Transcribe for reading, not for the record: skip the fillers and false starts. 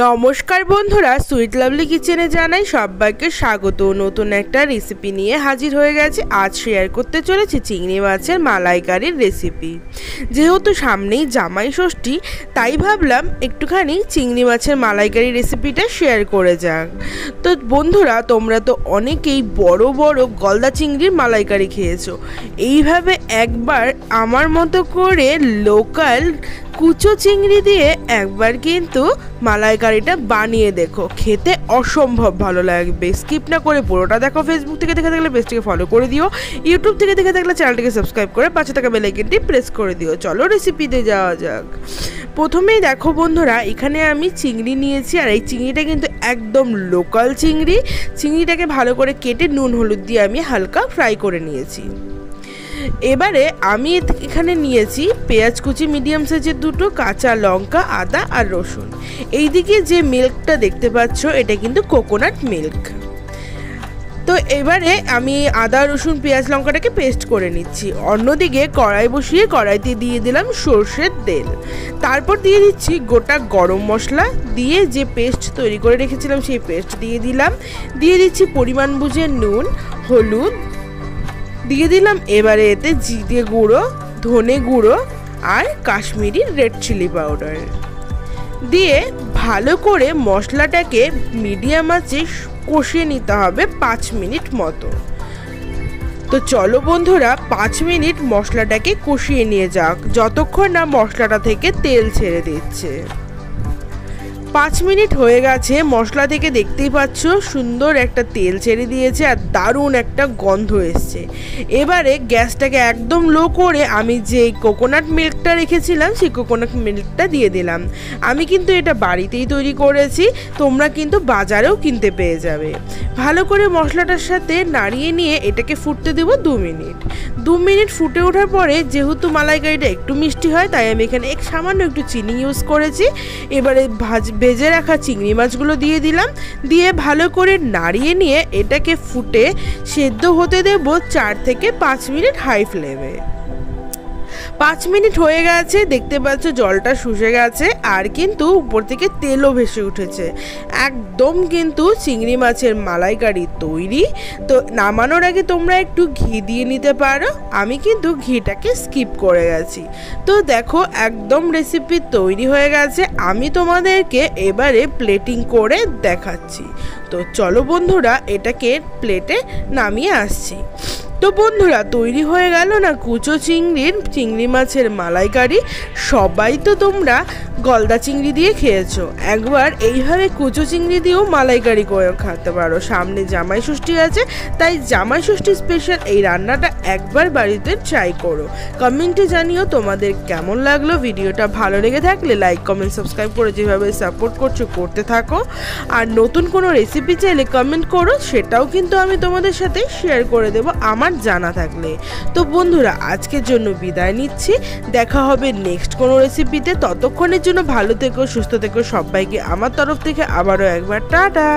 নমস্কার বন্ধুরা, sweet lovely কিচেনে জানাই সবাইকে স্বাগত। নতুন একটা রেসিপি নিয়ে হাজির হয়ে গেছে। আজ শেয়ার করতে চলেছি চিংড়ি মাছের মালাইকারির রেসিপি। যেহেতু সামনেই জামাই ষষ্ঠী, তাই ভাবলাম একটুখানি চিংড়ি মাছের মালাইকারি রেসিপিটা শেয়ার করে যাক। তো বন্ধুরা, তোমরা তো অনেকেই বড় বড় গলদা চিংড়ির মালাইকারি খেয়েছো। এইভাবে একবার আমার মতো করে লোকাল কুচো চিংড়ি দিয়ে একবার কিন্তু মালাইকারিটা বানিয়ে দেখো, খেতে অসম্ভব ভালো লাগবে। স্কিপ না করে পুরোটা দেখো। ফেসবুক থেকে দেখে থাকলে পেজটিকে ফলো করে দিও, ইউটিউব থেকে দেখে থাকলে চ্যানেলটিকে সাবস্ক্রাইব করে পাশে থাকা বেল আইকনটি প্রেস করে দিও। চলো রেসিপিতে যাওয়া যাক। প্রথমেই দেখো বন্ধুরা, এখানে আমি চিংড়ি নিয়েছি, আর এই চিংড়িটা কিন্তু একদম লোকাল চিংড়ি। চিংড়িটাকে ভালো করে কেটে নুন হলুদ দিয়ে আমি হালকা ফ্রাই করে নিয়েছি। এবারে আমি এখানে নিয়েছি পেঁয়াজ কুচি মিডিয়াম সাইজের দুটো, কাঁচা লঙ্কা, আদা আর রসুন। এইদিকে যে মিল্কটা দেখতে পাচ্ছ, এটা কিন্তু কোকোনাট মিল্ক। তো এবারে আমি আদা রসুন পেঁয়াজ লঙ্কাটাকে পেস্ট করে নিচ্ছি। অন্যদিকে কড়াই বসিয়ে কড়াইতে দিয়ে দিলাম সর্ষের তেল, তারপর দিয়ে দিচ্ছি গোটা গরম মশলা, দিয়ে যে পেস্ট তৈরি করে রেখেছিলাম সেই পেস্ট দিয়ে দিলাম। দিয়ে দিচ্ছি পরিমাণ বুঝে নুন, হলুদ দিয়ে দিলাম। এবারে এতে জিরে গুঁড়ো, ধনে গুঁড়ো আর কাশ্মীরি রেড চিলি পাউডার দিয়ে ভালো করে মশলাটাকে মিডিয়াম আঁচে কষিয়ে নিতে হবে 5 মিনিট মতো। তো চলো বন্ধুরা, 5 মিনিট মশলাটাকে কষিয়ে নিয়ে যাক, যতক্ষণ না মশলাটা থেকে তেল ছেড়ে দিচ্ছে। 5 মিনিট হয়ে গেছে। মশলা থেকে দেখতেই পাচ্ছ সুন্দর একটা তেল ছেড়ে দিয়েছে আর দারুণ একটা গন্ধ এসছে। এবারে গ্যাসটাকে একদম লো করে আমি যে কোকোনাট মিল্কটা রেখেছিলাম সেই কোকোনাট মিল্কটা দিয়ে দিলাম। আমি কিন্তু এটা বাড়িতেই তৈরি করেছি, তোমরা কিন্তু বাজারেও কিনতে পেয়ে যাবে। ভালো করে মশলাটার সাথে নাড়িয়ে নিয়ে এটাকে ফুটতে দেবো 2 মিনিট। 2 মিনিট ফুটে ওঠার পরে, যেহেতু মালাইকারিটা একটু মিষ্টি হয়, তাই আমি এখানে সামান্য একটু চিনি ইউজ করেছি। এবারে ভেজে রাখা চিংড়ি মাছগুলো দিয়ে দিলাম, দিয়ে ভালো করে নাড়িয়ে নিয়ে এটাকে ফুটে সেদ্ধ হতে দেব 4 থেকে 5 মিনিট হাই ফ্লেমে। 5 মিনিট হয়ে গেছে, দেখতে পাচ্ছ জলটা শুষে গেছে আর কিন্তু উপর থেকে তেলও ভেসে উঠেছে। একদম কিন্তু চিংড়ি মাছের মালাইকারি তৈরি। তো নামানোর আগে তোমরা একটু ঘি দিয়ে নিতে পারো, আমি কিন্তু ঘিটাকে স্কিপ করে গেছি। তো দেখো একদম রেসিপি তৈরি হয়ে গেছে। আমি তোমাদেরকে এবারে প্লেটিং করে দেখাচ্ছি। তো চলো বন্ধুরা, এটাকে প্লেটে নামিয়ে আসছি। তো বন্ধুরা, তৈরি হয়ে গেল না কুচো চিংড়ি মাছের মালাইকারি। সবাই তো তোমরা গলদা চিংড়ি দিয়ে খেয়েছো, একবার এইভাবে কুচো চিংড়ি দিয়েও মালাইকারি করে খেতে পারো। সামনে জামাই ষষ্ঠী আছে, তাই জামাই ষষ্ঠী স্পেশাল এই রান্নাটা একবার বাড়িতে ট্রাই করো। কমেন্টে জানিও তোমাদের কেমন লাগলো। ভিডিওটা ভালো লেগে থাকলে লাইক কমেন্ট সাবস্ক্রাইব করে যেভাবে সাপোর্ট করছো করতে থাকো। আর নতুন কোনো রেসিপি চাইলে কমেন্ট করো, সেটাও কিন্তু আমি তোমাদের সাথে শেয়ার করে দেবো আমার জানা থাকলে। তো বন্ধুরা, আজকের জন্য বিদায় নিচ্ছি। দেখা হবে নেক্সট কোনো রেসিপিতে। ততক্ষণের জন্য ভালো থেকো, সুস্থ থেকো। সবাইকে আমার তরফ থেকে আবারও একবার টাটা।